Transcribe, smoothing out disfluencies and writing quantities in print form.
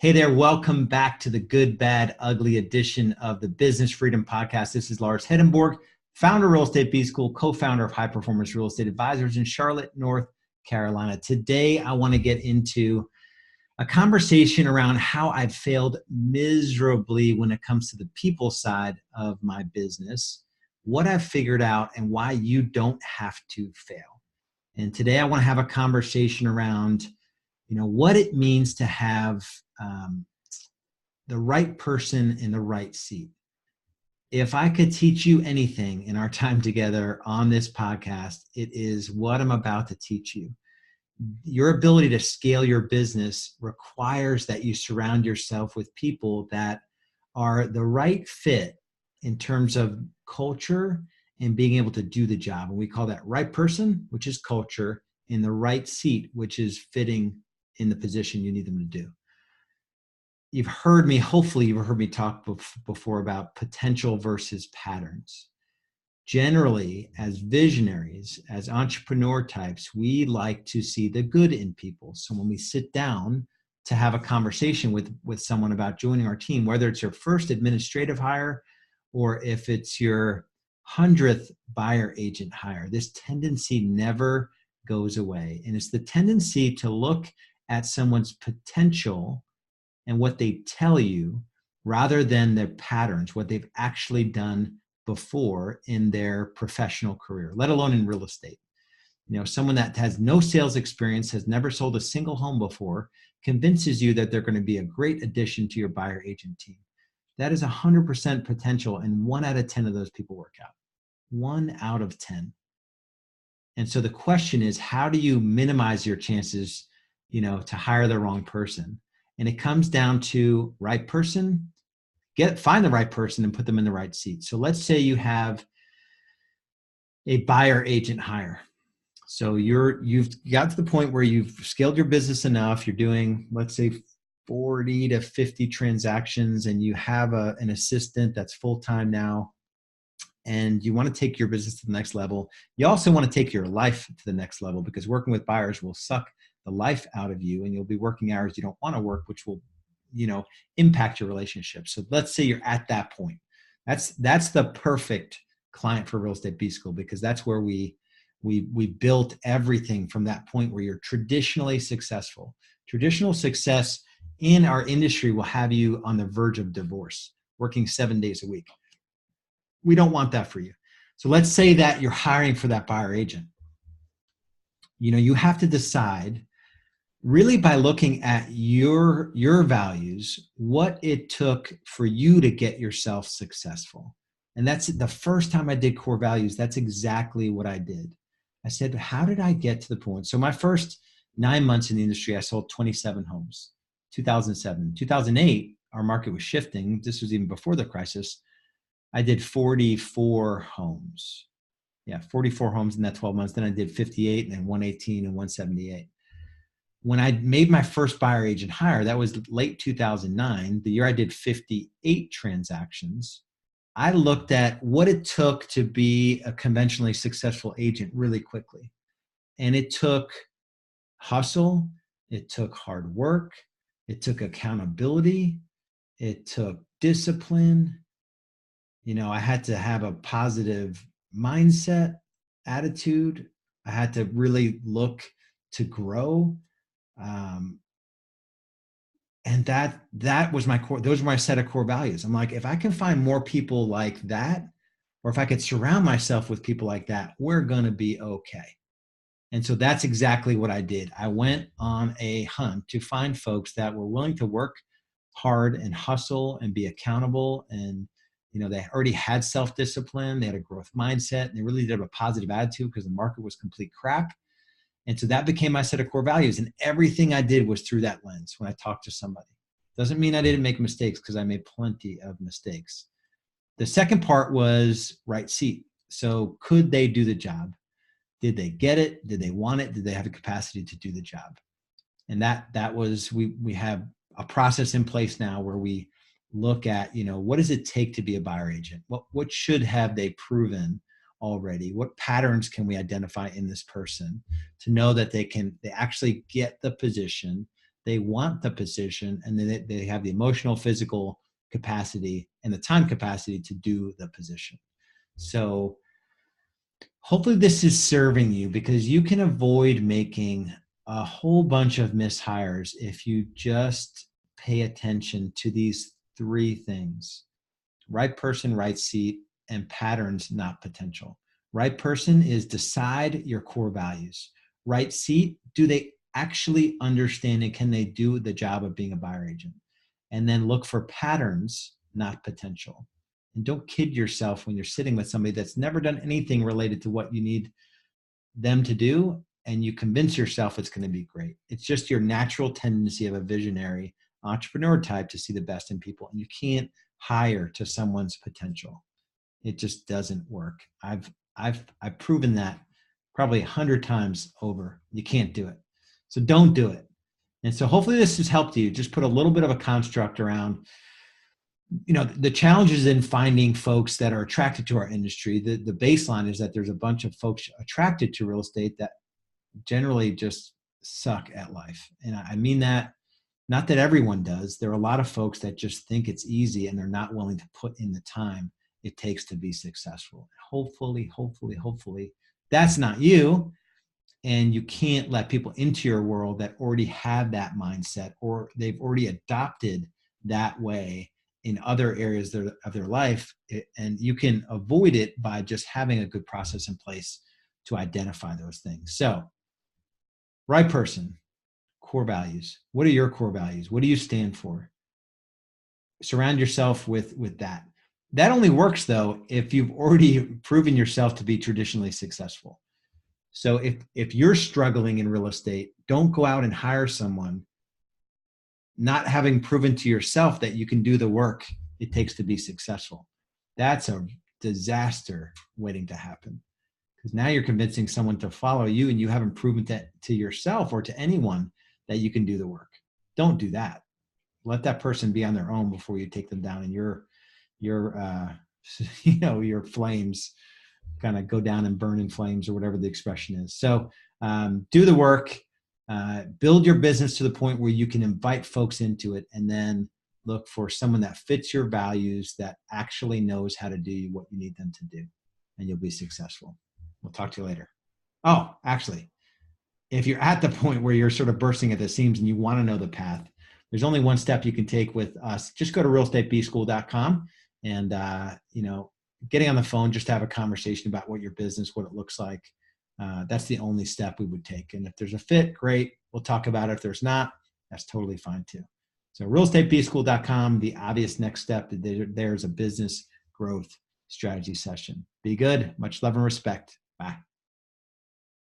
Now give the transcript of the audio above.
Hey there, welcome back to the Good, Bad, Ugly edition of the Business Freedom Podcast. This is Lars Hedenborg, founder of Real Estate B School, co-founder of High Performance Real Estate Advisors in Charlotte, North Carolina. Today, I want to get into a conversation around how I've failed miserably when it comes to the people side of my business, what I've figured out, and why you don't have to fail. And today, I want to have a conversation around what it means to have the right person in the right seat. If I could teach you anything in our time together on this podcast, it is what I'm about to teach you. Your ability to scale your business requires that you surround yourself with people that are the right fit in terms of culture and being able to do the job. And we call that right person, which is culture, in the right seat, which is fitting in the position you need them to do. Hopefully you've heard me talk before about potential versus patterns. Generally, as visionaries, as entrepreneur types, we like to see the good in people. So when we sit down to have a conversation with someone about joining our team, whether it's your first administrative hire or if it's your 100th buyer agent hire, this tendency never goes away. And it's the tendency to look at someone's potential and what they tell you rather than their patterns, what they've actually done before in their professional career, let alone in real estate. Someone that has no sales experience, has never sold a single home before, convinces you that they're going to be a great addition to your buyer agent team. That is 100% potential, and 1 out of 10 of those people work out. 1 out of 10. And so the question is, how do you minimize your chances, to hire the wrong person? And it comes down to right person, find the right person and put them in the right seat. So let's say you have a buyer agent hire. So you've got to the point where you've scaled your business enough. You're doing, let's say, 40 to 50 transactions, and you have an assistant that's full-time now, and you want to take your business to the next level. You also want to take your life to the next level, because working with buyers will suck the life out of you, and you'll be working hours you don't want to work, which will, impact your relationship. So let's say you're at that point. That's the perfect client for Real Estate B School, because that's where we built everything from that point where you're traditionally successful. Traditional success in our industry will have you on the verge of divorce, working 7 days a week. We don't want that for you. So let's say that you're hiring for that buyer agent. You have to decide, really, by looking at your values, what it took for you to get yourself successful. And that's the first time I did core values. That's exactly what I did. I said, how did I get to the point? So my first 9 months in the industry, I sold 27 homes. 2007, 2008, our market was shifting. This was even before the crisis. I did 44 homes. 44 homes in that 12 months. Then I did 58, and then 118 and 178. When I made my first buyer agent hire, that was late 2009, the year I did 58 transactions. I looked at what it took to be a conventionally successful agent really quickly. And it took hustle, it took hard work, it took accountability, it took discipline. I had to have a positive mindset, attitude. I had to really look to grow. And that was my core. Those were my set of core values. I'm like, if I can find more people like that, or if I could surround myself with people like that, we're going to be okay. And so that's exactly what I did. I went on a hunt to find folks that were willing to work hard and hustle and be accountable. And, they already had self-discipline. They had a growth mindset, and they really did have a positive attitude because the market was complete crap. And so that became my set of core values. And everything I did was through that lens when I talked to somebody. Doesn't mean I didn't make mistakes, because I made plenty of mistakes. The second part was right seat. So could they do the job? Did they get it? Did they want it? Did they have the capacity to do the job? And that was, we have a process in place now where we look at, what does it take to be a buyer agent? What should have they proven already? What patterns can we identify in this person to know that they actually get the position, They want the position, and then they have the emotional, physical capacity and the time capacity to do the position. So hopefully this is serving you, because you can avoid making a whole bunch of mishires if you just pay attention to these three things: right person, right seat, and patterns, not potential. Right person is decide your core values. Right seat, do they actually understand and can they do the job of being a buyer agent? And then look for patterns, not potential. And don't kid yourself when you're sitting with somebody that's never done anything related to what you need them to do, and you convince yourself it's going to be great. It's just your natural tendency of a visionary entrepreneur type to see the best in people, and you can't hire to someone's potential. It just doesn't work. I've proven that probably 100 times over. You can't do it. So don't do it. And so hopefully this has helped you. Just put a little bit of a construct around, the challenges in finding folks that are attracted to our industry. The baseline is that there's a bunch of folks attracted to real estate that generally just suck at life. And I mean that, not that everyone does. There are a lot of folks that just think it's easy and they're not willing to put in the time it takes to be successful. Hopefully, that's not you. And you can't let people into your world that already have that mindset, or they've already adopted that way in other areas of their life. And you can avoid it by just having a good process in place to identify those things. So, right person, core values. What are your core values? What do you stand for? Surround yourself with that. That only works, though, if you've already proven yourself to be traditionally successful. So if you're struggling in real estate, don't go out and hire someone not having proven to yourself that you can do the work it takes to be successful. That's a disaster waiting to happen, because now you're convincing someone to follow you and you haven't proven that to yourself or to anyone that you can do the work. Don't do that. Let that person be on their own before you take them down, and your your flames kind of go down and burn in flames, or whatever the expression is. So do the work, build your business to the point where you can invite folks into it, and then look for someone that fits your values, that actually knows how to do what you need them to do, and you'll be successful. We'll talk to you later. Oh, actually, if you're at the point where you're sort of bursting at the seams and you want to know the path, there's only one step you can take with us. Just go to realestatebschool.com and, getting on the phone, just to have a conversation about what your business, what it looks like. That's the only step we would take. And if there's a fit, great. We'll talk about it. If there's not, that's totally fine too. So realestatebschool.com, the obvious next step, there's a business growth strategy session. Be good. Much love and respect. Bye.